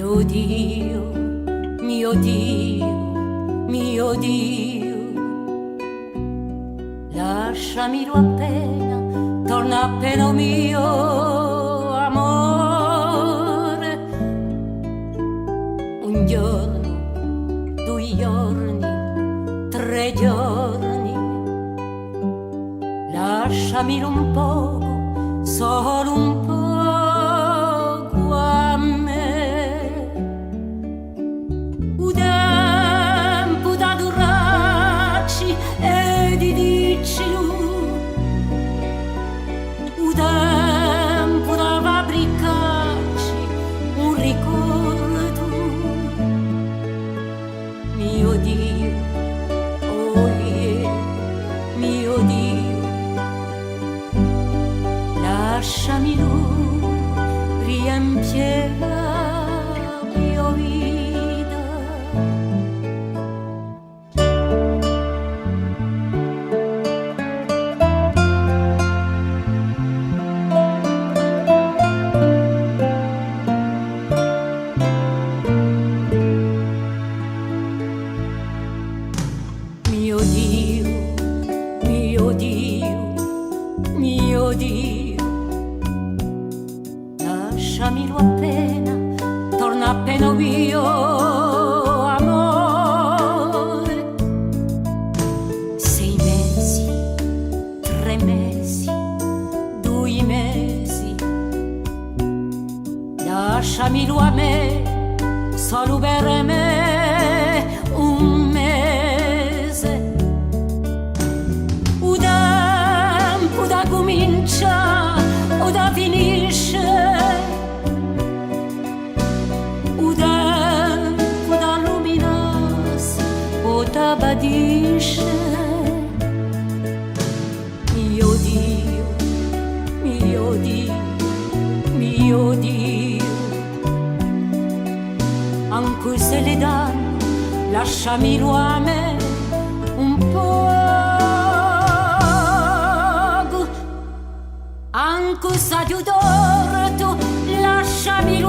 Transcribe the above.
Mio Dio, mio Dio, mio Dio, lasciamelo appena, torna appena mio amore. Un giorno, 2 giorni, 3 giorni, lasciamelo un poco, solo un poco a me. Un tempo da durarci e di dircelo, un tempo da fabbricarci un ricordo. Mio Dio, oh yeah, mio Dio, lasciamelo riempire la mia vita. Mio Dio, mio Dio, mio Dio, lasciamelo appena, torna appena mio amore. 6 mesi, 3 mesi, 2 mesi, lasciamelo a me, solo per me, un mese. Un tempo da comincia o da finisce, un tempo da illuminarsi o da badisce. Mio Dio, mio Dio, mio Dio, anche se le danno, lasciamelo a me un poco, anche se ti torto, lasciamelo